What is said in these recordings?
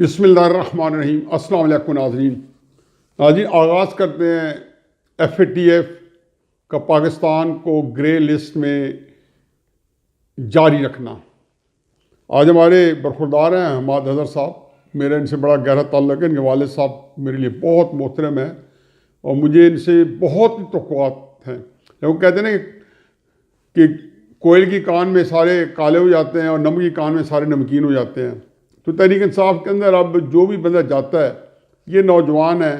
बिस्मिल्लाहिर्रहमानिर्रहीम। अस्सलाम वालेकुम नाज़रीन। आगाज़ करते हैं FATF का पाकिस्तान को ग्रे लिस्ट में जारी रखना। आज हमारे बरखुरदार हैं हमाद अज़हर साहब। मेरा इनसे बड़ा गहरा ताल्लुक़ है। इनके वालिद साहब मेरे लिए बहुत मोहतरम हैं और मुझे इनसे बहुत ही तवक्कुआत हैं। वो कहते हैं ना कि कोयल की कान में सारे काले हो जाते हैं और नमक की कान में सारे नमकीन हो जाते हैं। तो तहरीक इंसाफ के अंदर अब जो भी बंदा जाता है, ये नौजवान है,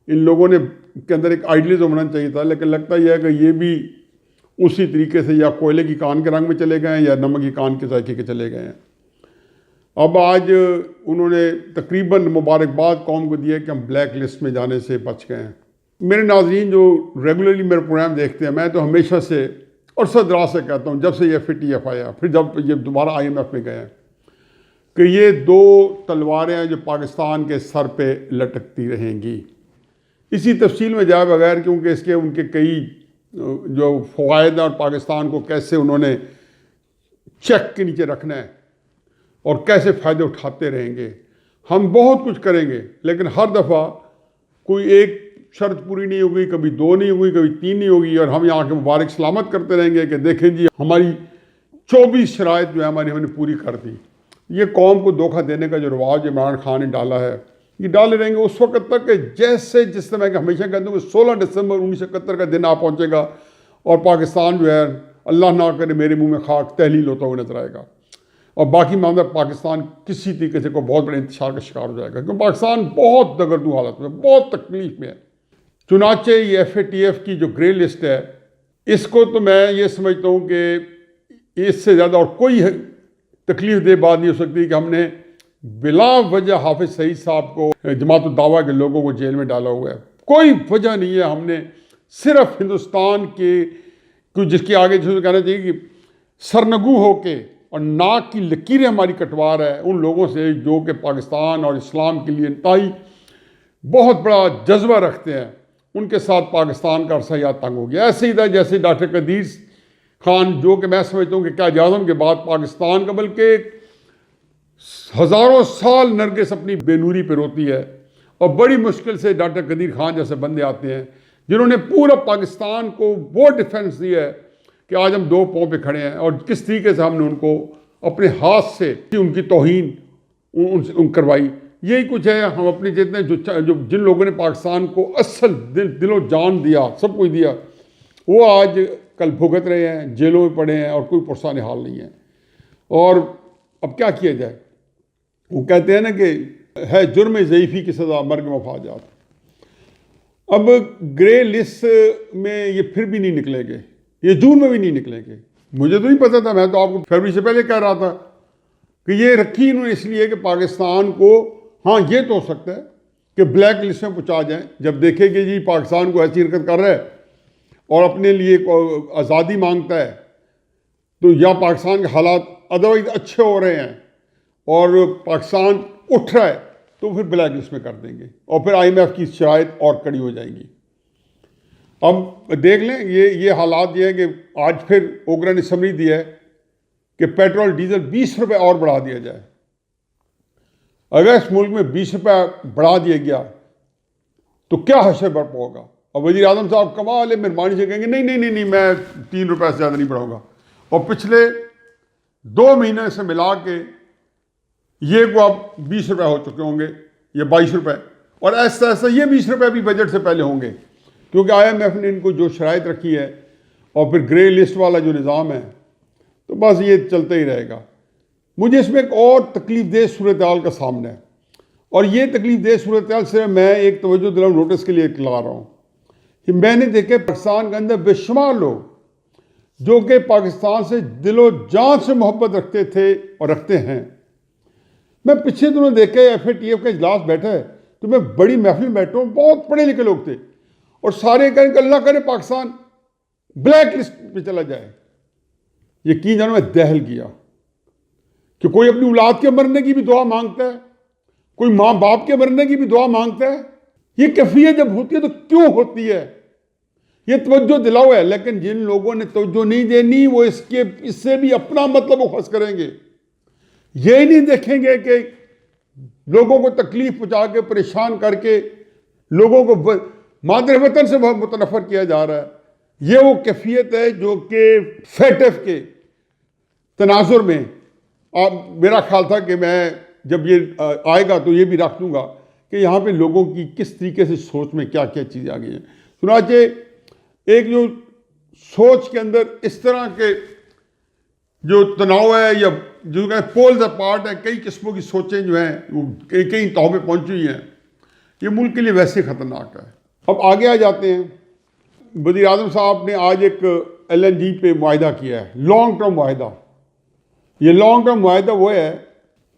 इन लोगों ने के अंदर एक आइडियलिज्म होना चाहिए था, लेकिन लगता यह है कि ये भी उसी तरीके से या कोयले की कान के रंग में चले गए हैं या नमक की कान के जायके के चले गए हैं। अब आज उन्होंने तकरीबन मुबारकबाद कौम को दी है कि हम ब्लैक लिस्ट में जाने से बच गए हैं। मेरे नाज़रीन जो रेगुलरली मेरे प्रोग्राम देखते हैं, मैं तो हमेशा से और सदरा से कहता हूँ, जब से ये FATF आया, फिर जब ये दोबारा IMF में गए, कि ये दो तलवारें हैं जो पाकिस्तान के सर पे लटकती रहेंगी। इसी तफसील में जाए बगैर, क्योंकि इसके उनके कई जो फ़वायद और पाकिस्तान को कैसे उन्होंने चेक के नीचे रखना है और कैसे फ़ायदे उठाते रहेंगे। हम बहुत कुछ करेंगे, लेकिन हर दफ़ा कोई एक शर्त पूरी नहीं होगी, कभी दो नहीं होगी, कभी तीन नहीं होगी, और हम यहाँ के मुबारक सलामत करते रहेंगे कि देखें जी हमारी 24 शराइत जो है हमने पूरी कर दी। ये कौम को धोखा देने का जो रवाज इमरान खान ने डाला है, ये डाले रहेंगे उस वक्त तक कि जैसे जिस समय हमेशा कहते हैं कि 16 दिसंबर 1971 का दिन आ पहुँचेगा और पाकिस्तान जो है अल्लाह ना करे मेरे मुंह में खाक तहलील होता हुआ नजर आएगा और बाकी मामला पाकिस्तान किसी तरीके से को बहुत बड़े इंतशार का शिकार हो जाएगा, क्योंकि पाकिस्तान बहुत दगरदू हालत में, बहुत तकलीफ में है। चुनाचे ये FATF की जो ग्रे लिस्ट है, इसको तो मैं ये समझता हूँ कि इससे ज़्यादा और कोई तकलीफ दे बात नहीं हो सकती कि हमने बिला वजह हाफिज सईद साहब को, जमात दावा के लोगों को जेल में डाला हुआ है। कोई वजह नहीं है। हमने सिर्फ हिंदुस्तान के जिसके आगे जिसको कहना चाहिए कि सरनगू होके और नाक की लकीरें हमारी कटवा रहा है, उन लोगों से जो कि पाकिस्तान और इस्लाम के लिए इंतहाई बहुत बड़ा जज्बा रखते हैं, उनके साथ पाकिस्तान का अरसा याद तंग हो गया। ऐसे ही था जैसे डॉक्टर कदीर खान, जो कि मैं समझता हूँ कि क्या आज़म के बाद पाकिस्तान का बल्कि हज़ारों साल नरगिस अपनी बेनूरी पे रोती है और बड़ी मुश्किल से डॉक्टर कदीर खान जैसे बंदे आते हैं जिन्होंने पूरा पाकिस्तान को वो डिफेंस दिया है कि आज हम दो पाँव पे खड़े हैं और किस तरीके से हमने उनको अपने हाथ से उनकी तौहीन करवाई। यही कुछ है। हम अपने जितने जो जिन लोगों ने पाकिस्तान को असल दिलो जान दिया, सब कुछ दिया, वो आज कल भुगत रहे हैं, जेलों में पड़े हैं और कोई पुरसान हाल नहीं है। और अब क्या किया जाए? वो कहते हैं ना कि है जुर्म ज़ईफ़ी की सज़ा मर्ग मफाजात। अब ग्रे लिस्ट में ये फिर भी नहीं निकलेंगे, ये जून में भी नहीं निकलेंगे। मुझे तो नहीं पता था, मैं तो आपको फरवरी से पहले कह रहा था कि ये रखी इन्होंने इसलिए कि पाकिस्तान को, हाँ ये तो हो सकता है कि ब्लैक लिस्ट में पहुँचा जाए। जब देखेंगे जी पाकिस्तान को ऐसी हरकत कर रहा है और अपने लिए आज़ादी मांगता है, तो या पाकिस्तान के हालात अदरवाइज अच्छे हो रहे हैं और पाकिस्तान उठ रहा है, तो फिर ब्लैक लिस्ट में कर देंगे और फिर IMF की शराइत और कड़ी हो जाएंगी। अब देख लें ये हालात ये हैं कि आज फिर ओगरा ने समरी दिया है कि पेट्रोल डीजल 20 रुपये और बढ़ा दिया जाए। अगर इस मुल्क में 20 रुपये बढ़ा दिया गया तो क्या हशर बर्पा होगा। और वज़ीर आज़म साहब कमाल मेहरबानी से कहेंगे नहीं नहीं नहीं नहीं मैं 3 रुपये से ज़्यादा नहीं बढ़ाऊंगा, और पिछले 2 महीने से मिला के ये को अब 20 रुपये हो चुके होंगे या 22 रुपये, और ऐसा ऐसा ये 20 रुपये भी बजट से पहले होंगे, क्योंकि IMF ने इनको जो शराइत रखी है और फिर ग्रे लिस्ट वाला जो निज़ाम है, तो बस ये चलता ही रहेगा। मुझे इसमें एक और तकलीफ़देह सूरत हाल का सामना है, और ये तकलीफ़देह सूरत हाल से मैं एक तवज्जो दिलाऊं नोटिस के लिए ला रहा हूँ कि मैंने देखे पाकिस्तान के अंदर बेशुमार लोग जो कि पाकिस्तान से दिलो जान से मोहब्बत रखते थे और रखते हैं। मैं पिछले दिनों देखे FATF का इजलास बैठा है, तो मैं बड़ी महफिल में बैठा हूँ, बहुत पढ़े लिखे लोग थे और सारे कहें कि अल्लाह करे पाकिस्तान ब्लैक लिस्ट पे चला जाए। यकीन जानो मैं दहल गया कि कोई अपनी औलाद के मरने की भी दुआ मांगता है, कोई माँ बाप के मरने की भी दुआ मांगता है। ये कैफियत जब होती है तो क्यों होती है? ये तवज्जो दिलाओ है, लेकिन जिन लोगों ने तवज्जो नहीं देनी वो इससे भी अपना मतलब खस करेंगे। ये नहीं देखेंगे कि लोगों को तकलीफ पहुंचा के, परेशान करके लोगों को मादर वतन से बहुत मुतनफ़र किया जा रहा है। ये वो कैफियत है जो कि फेटफ के तनाजुर में मेरा ख्याल था कि मैं जब ये आएगा तो ये भी रख दूंगा कि यहाँ पे लोगों की किस तरीके से सोच में क्या क्या चीज़ें आ गई हैं। सुनाचे एक जो सोच के अंदर इस तरह के जो तनाव है या जो पोल्स अपार्ट है, कई किस्मों की सोचें जो हैं वो कई कई तौर पर पहुँची हुई हैं, ये मुल्क के लिए वैसे ख़तरनाक है। अब आगे आ जाते हैं। वज़ीर आज़म साहब ने आज एक LNG पे मुआहिदा किया है, लॉन्ग टर्म मुआहिदा। ये लॉन्ग टर्म मुआहिदा वो है,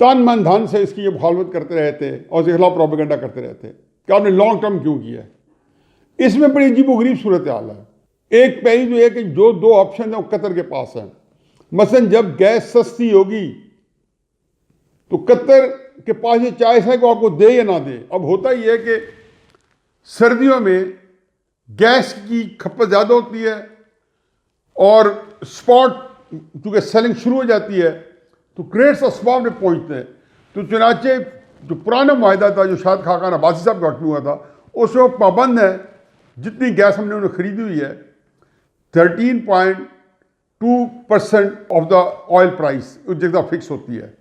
तन मन धन से इसकी ये मुखालफत करते रहे थे और इसके खिलाफ प्रोपेगेंडा करते रहते कि आपने लॉन्ग टर्म क्यों किया है। इसमें बड़ी अजीब व गरीब सूरत हाल है। एक पहली तो है कि जो दो ऑप्शन है वो कतर के पास है। मसलन जब गैस सस्ती होगी तो कतर के पास ये चॉइस है कि आपको दे या ना दे। अब होता ही है कि सर्दियों में गैस की खपत ज़्यादा होती है और स्पॉट चूँकि सेलिंग शुरू हो जाती है तो क्रेट्स असबाब में पहुँचते हैं। तो चुनाचे जो पुराना माहिदा था जो शायद खाकान अब्बासी साहब के वक्त में हुआ था, उसमें पाबंद है जितनी गैस हमने उन्हें ख़रीदी हुई है 13.2% ऑफ द ऑयल प्राइस उस जगह फिक्स होती है।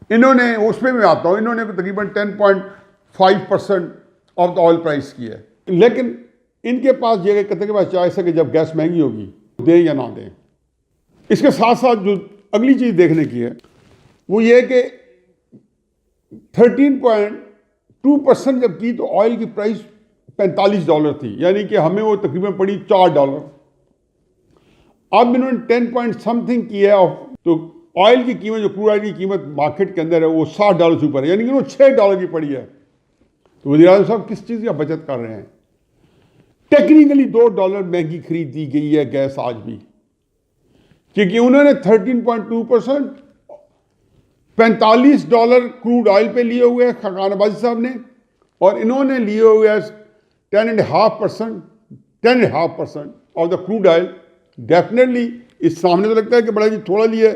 इन्होंने उसमें मैं आता हूँ, इन्होंने तकरीबन 10.5% ऑफ द ऑयल प्राइस की है। लेकिन इनके पास ये कतर के पास चॉइस है कि जब गैस महंगी होगी दें या ना दें। इसके साथ साथ जो अगली चीज़ देखने की है वो ये है कि 13.2% जब की तो ऑयल की प्राइस $45 थी, यानी कि हमें वो तकरीबन पड़ी $4। अब इन्होंने 10 पॉइंट समथिंग की है, तो ऑयल की कीमत, जो क्रूड ऑयल की कीमत मार्केट के अंदर है वो $60 से ऊपर है, यानी कि वो $6 की पड़ी है। तो वज़ीर आज़म साहब किस चीज़ का बचत कर रहे हैं? टेक्निकली $2 महंगी खरीद दी गई है गैस आज भी, क्योंकि उन्होंने 13.2% $45 क्रूड ऑयल पे लिए हुए हैं खाकान अब्बासी साहब ने, और इन्होंने लिए हुए हैं 10.5% of the crude oil. Definitely इस सामने तो लगता है कि बड़ा जी थोड़ा लिया,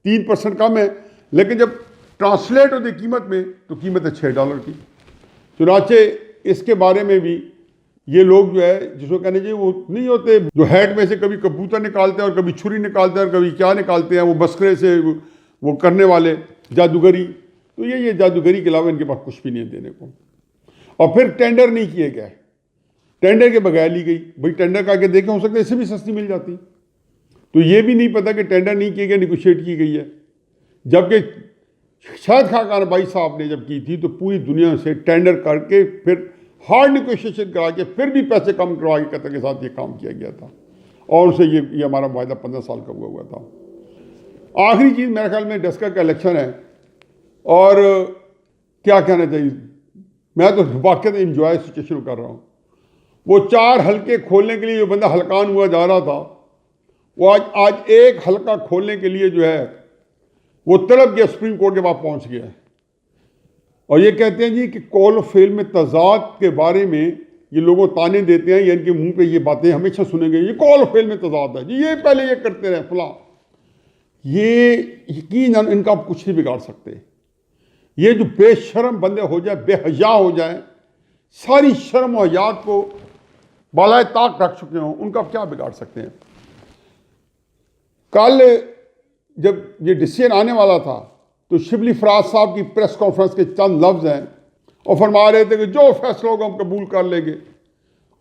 3% कम है, लेकिन जब ट्रांसलेट होती कीमत में तो कीमत है $6 की। चुनाचे इसके बारे में भी ये लोग जो है जिसको कहने चाहिए वो नहीं होते जो हैट में से कभी कबूतर निकालते हैं और कभी छुरी निकालते हैं और कभी क्या निकालते हैं, वो बस्करे से वो करने वाले जादूगरी। तो ये जादूगरी के अलावा इनके पास कुछ भी नहीं देने को। और फिर टेंडर नहीं किए गए, टेंडर के बगैर ली गई। भाई टेंडर करके देखें, हो सकता है इससे भी सस्ती मिल जाती। तो ये भी नहीं पता कि टेंडर नहीं किए गए, निगोशिएट की गई है। जबकि शायद खाकान भाई साहब ने जब की थी तो पूरी दुनिया से टेंडर करके फिर हार्ड निगोशिएशन करा के फिर भी पैसे कम करवा के कतर के साथ ये काम किया गया था, और उनसे ये हमारा वायदा 15 साल का हुआ था। आखिरी चीज़ मेरे ख्याल में डस्का का इलेक्शन है, और क्या कहना चाहिए, मैं तो वाकई इंजॉय सिचुएशन कर रहा हूँ। वो 4 हल्के खोलने के लिए जो बंदा हलकान हुआ जा रहा था, वो आज एक हल्का खोलने के लिए जो है वो तड़प गया, सुप्रीम कोर्ट के पास पहुँच गया है। और ये कहते हैं जी कि कॉल ऑफ फेल में तजाद के बारे में ये लोगों ताने देते हैं, या इनके मुंह पे ये बातें हमेशा सुनेंगे, ये कॉल ऑफ फेल में तजाद है जी, ये पहले ये करते रहे फला। ये यकीन इनका आप कुछ नहीं बिगाड़ सकते। ये जो बेशर्म बंदे हो जाए, बेहया हो जाए, सारी शर्म और हयात को बालाए ताक रख चुके हों, उनका आप क्या बिगाड़ सकते हैं? कल जब ये डिसीजन आने वाला था तो शिबली फराज साहब की प्रेस कॉन्फ्रेंस के चंद लफ्ज़ हैं और फरमा रहे थे कि जो फैसला होगा हम कबूल कर लेंगे।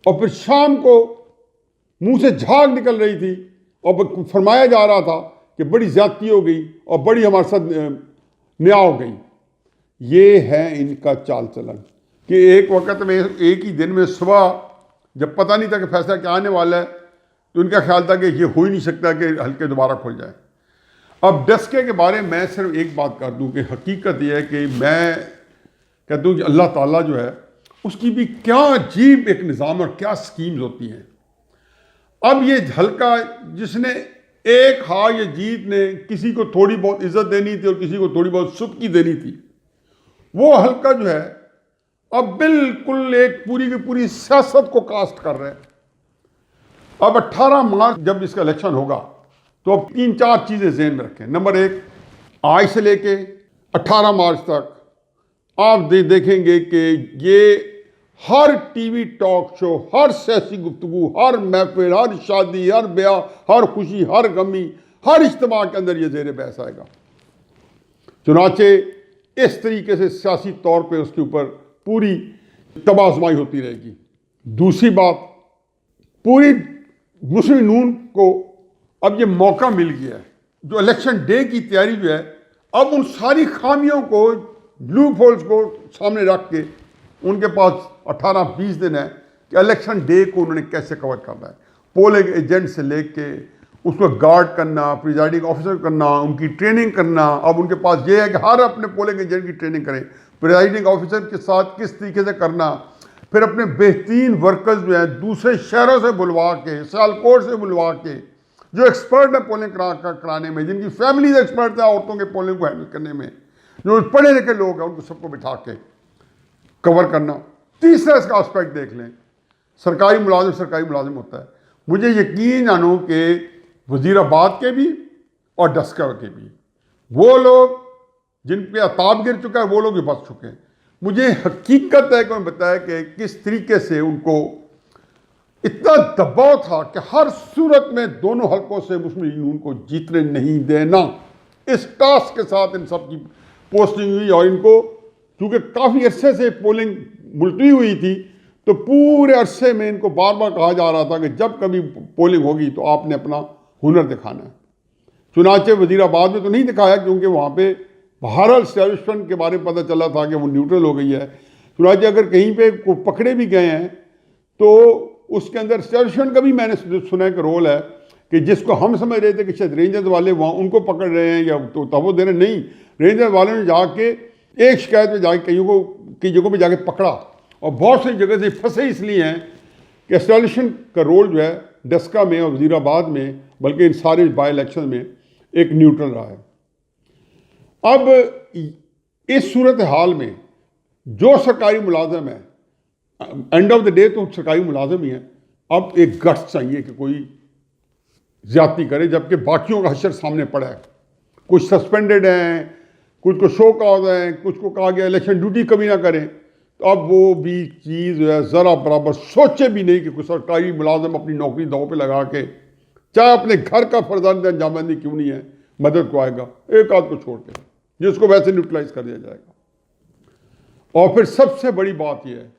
और फिर शाम को मुंह से झाग निकल रही थी और फरमाया जा रहा था कि बड़ी ज़्यादती हो गई और बड़ी हमारे साथ न्याय हो गई। ये है इनका चाल चलन कि एक वक्त में, एक ही दिन में सुबह जब पता नहीं था कि फैसला क्या आने वाला है, तो इनका ख्याल था कि ये हो ही नहीं सकता कि हल्के दोबारा खुल जाए। अब डस्के के बारे में मैं सिर्फ एक बात कर दूं कि हकीकत यह है कि मैं कहता हूँ कि अल्लाह ताला जो है उसकी भी क्या अजीब एक निज़ाम और क्या स्कीम्स होती हैं। अब ये हल्का जिसने एक हार या जीत ने किसी को थोड़ी बहुत इज्जत देनी थी और किसी को थोड़ी बहुत सुबकी देनी थी, वो हल्का जो है अब बिल्कुल एक पूरी की पूरी सियासत को कास्ट कर रहे हैं। अब 18 मार्च जब इसका इलेक्शन होगा तो अब 3-4 चीज़ें ज़हन में रखें। नंबर 1, आज से लेके 18 मार्च तक आप देखेंगे कि ये हर टीवी टॉक शो, हर सियासी गुफ्तगू, हर महफिल, हर शादी, हर ब्याह, हर खुशी, हर गमी, हर इज्तिमा के अंदर ये ज़ेर बहस आएगा। चुनाचे इस तरीके से सियासी तौर पे उसके ऊपर पूरी तबाज़माई होती रहेगी। दूसरी बात, पूरी मुस्लिम नून को अब ये मौका मिल गया है, जो इलेक्शन डे की तैयारी जो है, अब उन सारी खामियों को, लूप होल्स को सामने रख के उनके पास 18-20 दिन है कि इलेक्शन डे को उन्होंने कैसे कवर करना है। पोलिंग एजेंट से लेके उसको गार्ड करना, प्रिजाइडिंग ऑफिसर करना, उनकी ट्रेनिंग करना। अब उनके पास ये है कि हर अपने पोलिंग एजेंट की ट्रेनिंग करें, प्रिजाइडिंग ऑफिसर के साथ किस तरीके से करना, फिर अपने बेहतरीन वर्कर्स जो हैं दूसरे शहरों से बुलवा के, सियालकोट से बुलवा के, जो एक्सपर्ट है पोलिंग कराने में, जिनकी फैमिली एक्सपर्ट है औरतों के पोलिंग को हैंडल करने में, जो पढ़े लिखे लोग हैं, उनको सबको बिठा के कवर करना। तीसरा इसका एस्पेक्ट देख लें, सरकारी मुलाजिम होता है। मुझे यकीन जानो कि वज़ीराबाद के भी और डस्का के भी वो लोग जिन पे अताब गिर चुका है, वो लोग भी बच चुके हैं। मुझे हकीकत है कि मैं बताया कि किस तरीके से उनको इतना दबाव था कि हर सूरत में दोनों हलकों से मुस्लिम लीग नून को जीतने नहीं देना। इस टास्क के साथ इन सब की पोस्टिंग हुई और इनको क्योंकि काफ़ी अरसे से पोलिंग मुलतवी हुई थी, तो पूरे अरसे में इनको बार बार कहा जा रहा था कि जब कभी पोलिंग होगी तो आपने अपना हुनर दिखाना है। चुनाचे वज़ीराबाद में तो नहीं दिखाया, क्योंकि वहाँ पे बहरहाल एस्टैब्लिशमेंट के बारे में पता चला था कि वो न्यूट्रल हो गई है। चुनाचे अगर कहीं पे को पकड़े भी गए हैं तो उसके अंदर एस्टैब्लिशमेंट का भी मैंने सुना है कि रोल है, कि जिसको हम समझ रहे थे कि शायद रेंजर्स वाले वहाँ उनको पकड़ रहे हैं या तो तवज्जो दे रहे, नहीं, रेंजर्स वालों ने जाके एक शिकायत में जाके कई जगहों पे जाके पकड़ा, और बहुत सी जगह से फंसे इसलिए हैं कि एस्टैब्लिशमेंट का रोल जो है डस्का में और वज़ीराबाद में, बल्कि इन सारे बाई इलेक्शन में एक न्यूट्रल रहा है। अब इस सूरत हाल में जो सरकारी मुलाजिम है, एंड ऑफ द डे तो सरकारी मुलाजिम ही है, अब एक गट्स चाहिए कि कोई ज्यादती करे, जबकि बाकियों का हशर सामने पड़ा है। कुछ सस्पेंडेड हैं, कुछ को शो कॉज है, कुछ को कहा गया इलेक्शन ड्यूटी कभी ना करें। तो अब वो भी चीज़ जो है ज़रा बराबर सोचे भी नहीं कि कोई सरकारी मुलाजिम अपनी नौकरी दांव पे लगा के, चाहे अपने घर का फर्जंद अंजामबंदी क्यों नहीं है, मदद को आएगा, एक आध को छोड़ के, जिसको वैसे न्यूट्रलाइज कर दिया जाएगा। और फिर सबसे बड़ी बात यह है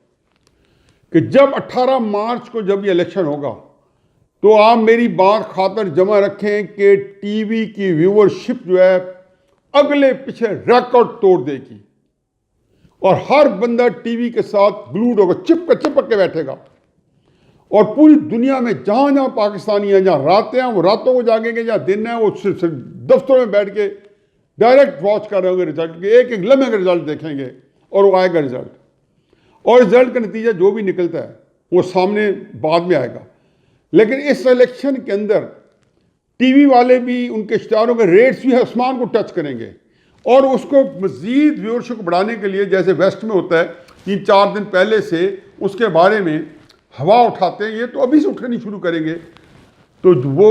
कि जब 18 मार्च को जब ये इलेक्शन होगा, तो आप मेरी बात खातर जमा रखें कि टीवी की व्यूअरशिप जो है अगले पीछे रिकॉर्ड तोड़ देगी, और हर बंदा टीवी के साथ ग्लूड होगा, चिपक के बैठेगा। और पूरी दुनिया में जहां जहां पाकिस्तानी हैं, जहां रातें हैं वो रातों को जागेंगे, जहां दिन है वो दफ्तरों में बैठ के डायरेक्ट वॉच कर रहे होंगे रिजल्ट के, एक एक लम्हे का रिजल्ट देखेंगे, और वो आएगा रिजल्ट, और रिजल्ट का नतीजा जो भी निकलता है वो सामने बाद में आएगा। लेकिन इस इलेक्शन के अंदर टीवी वाले भी, उनके इश्तिहारों के रेट्स भी आसमान को टच करेंगे, और उसको मज़ीद व्यूअरशिप को बढ़ाने के लिए, जैसे वेस्ट में होता है 3-4 दिन पहले से उसके बारे में हवा उठाते हैं, ये तो अभी से उठनी शुरू करेंगे। तो वो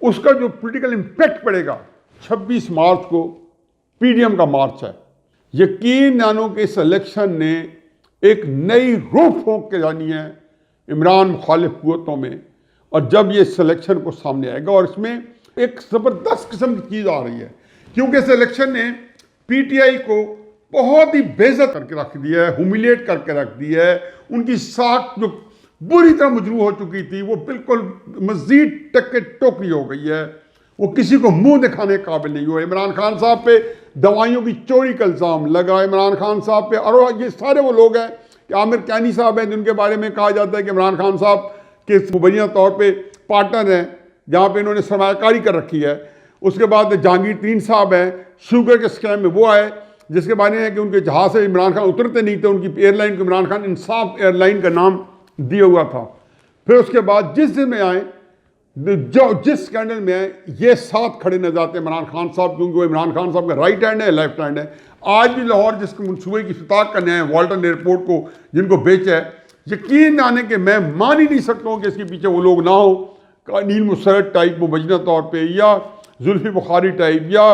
उसका जो पॉलिटिकल इम्पैक्ट पड़ेगा, 26 मार्च को पीडीएम का मार्च है। यकीन जानो कि इस इलेक्शन ने एक नई रूह फूंक के जानी है इमरान मुखालिफ कुव्वतों में, और जब ये सिलेक्शन को सामने आएगा, और इसमें एक ज़बरदस्त किस्म की चीज़ आ रही है, क्योंकि इस इलेक्शन ने पीटीआई को बहुत ही बेइज्जत करके रख दिया है, ह्यूमिलिएट करके रख दिया है। उनकी साख जो बुरी तरह मजरूह हो चुकी थी, वो बिल्कुल मज़ीद टक्के टोकरी हो गई है, वो किसी को मुंह दिखाने काबिल नहीं हुआ। इमरान खान साहब पे दवाइयों की चोरी का इल्ज़ाम लगा, इमरान खान साहब पे, और ये सारे वो लोग हैं कि आमिर कैनी साहब हैं जिनके बारे में कहा जाता है कि इमरान खान साहब के मुबैना तौर पे पार्टनर हैं, जहाँ पे इन्होंने सरमायाकारी कर रखी है। उसके बाद जहांगीर तरीन साहब हैं, शुगर के स्कैम में वो आए, जिसके बारे में कि उनके जहाज़ से इमरान खान उतरते नहीं थे, उनकी एयरलाइन को इमरान खान इंसाफ एयरलाइन का नाम दिया हुआ था। फिर उसके बाद जिस दिन में आए, जो जिस स्कैंडल में आए, ये साथ खड़े नजर आते हैं इमरान खान साहब, क्योंकि वो इमरान खान साहब का राइट हैंड है, लेफ्ट हैंड है। आज भी लाहौर जिसके मनसूबे की इफ्तिताह करने आए वाल्टन एयरपोर्ट को, जिनको बेचा है, यकीन आने के मैं मान ही नहीं सकता हूँ कि इसके पीछे वो लोग ना हो, नील मुसरत टाइप मुबैना तौर पर, या जुल्फी बुखारी टाइप, या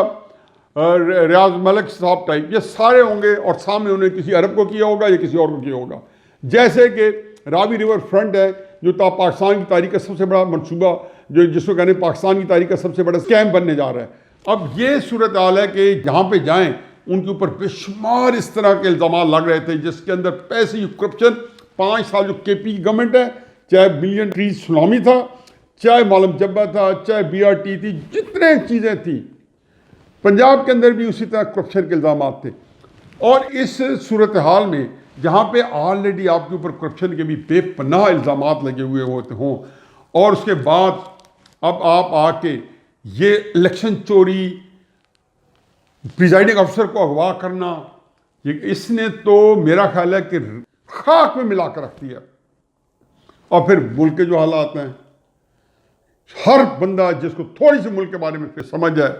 रियाज मलिक साहब टाइप, ये सारे होंगे और सामने उन्हें किसी अरब को किया होगा या किसी और को किया होगा। जैसे कि रावी रिवर फ्रंट है जो पाकिस्तान की तारीख का सबसे बड़ा मनसूबा, जो जिसको कहने पाकिस्तान की तारीख का सबसे बड़ा स्कैम बनने जा रहा है। अब ये सूरत हाल है कि जहाँ पे जाएं उनके ऊपर बेशुमार इस तरह के इल्ज़ाम लग रहे थे जिसके अंदर पैसे, करप्शन। 5 साल जो केपी की गवर्नमेंट है, चाहे बिलियन ट्रीज सुनामी था, चाहे मालूम जब्बा था, चाहे BRT थी, जितने चीज़ें थी, पंजाब के अंदर भी उसी तरह करप्शन के इल्ज़ाम थे। और इस सूरत हाल में जहाँ पे ऑलरेडी आपके ऊपर करप्शन के भी बेपनाह इल्ज़ाम लगे हुए होते हों और उसके बाद अब आप आके ये इलेक्शन चोरी, प्रिजाइडिंग अफसर को अगवा करना, ये इसने तो मेरा ख्याल है कि खाक में मिला कर रख दिया। और फिर मुल्क के जो हालात हैं, हर बंदा जिसको थोड़ी सी मुल्क के बारे में समझ है,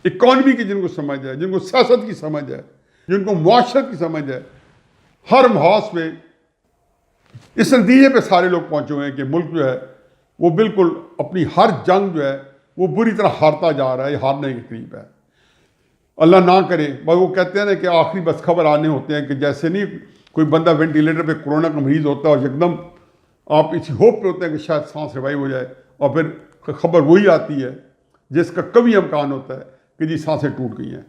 इकॉनमी की जिनको समझ है, जिनको सियासत की समझ है, जिनको मुआशरत की समझ है, हर महाज में इस नतीजे पे सारे लोग पहुंचे हुए हैं कि मुल्क जो है वो बिल्कुल अपनी हर जंग जो है वो बुरी तरह हारता जा रहा है, हारने के करीब है। अल्लाह ना करे, बस वो कहते हैं ना कि आखिरी बस खबर आने होते हैं कि जैसे नहीं कोई बंदा वेंटिलेटर पे कोरोना का मरीज होता है और एकदम आप इसी होप पे होते हैं कि शायद सांस रिवाइव हो जाए और फिर खबर वही आती है जिसका कभी इम्कान होता है कि जी सांसें टूट गई हैं।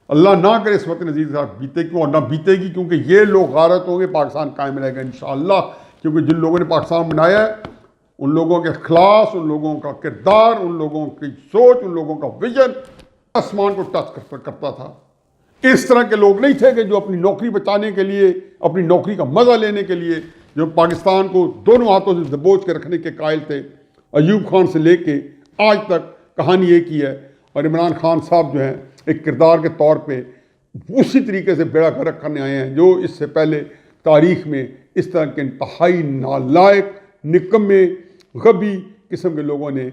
अल्लाह ना करे इस वक्त नज़ीर साहब बीतेगी और ना बीतेगी, क्योंकि ये लोग गारत होंगे, पाकिस्तान कायम रहेगा इंशाअल्लाह। क्योंकि जिन लोगों ने पाकिस्तान बनाया है उन लोगों के अखलास, उन लोगों का किरदार, उन लोगों की सोच, उन लोगों का विजन आसमान को टच करता था। इस तरह के लोग नहीं थे कि जो अपनी नौकरी बचाने के लिए, अपनी नौकरी का मज़ा लेने के लिए जो पाकिस्तान को दोनों हाथों से दबोच के रखने के कायल थे। अयूब खान से लेके आज तक कहानी एक ही है। और इमरान खान साहब जो हैं एक किरदार के तौर पे उसी तरीके से बेड़ा गर्क करने आए हैं जो इससे पहले तारीख में इस तरह के इंतहाई नालायक, निकम्मे, गबी किस्म के लोगों ने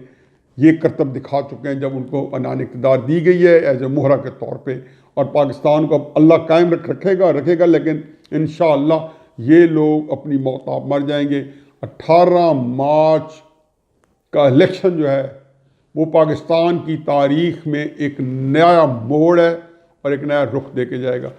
ये करतब दिखा चुके हैं जब उनको अनान इक़्तिदार दी गई है एज ए मोहरा के तौर पे। और पाकिस्तान को अल्लाह कायम रखेगा, लेकिन इंशाअल्लाह ये लोग अपनी मौत आप मर जाएंगे। 18 मार्च का इलेक्शन जो है वो पाकिस्तान की तारीख में एक नया मोड़ है और एक नया रुख दे के जाएगा।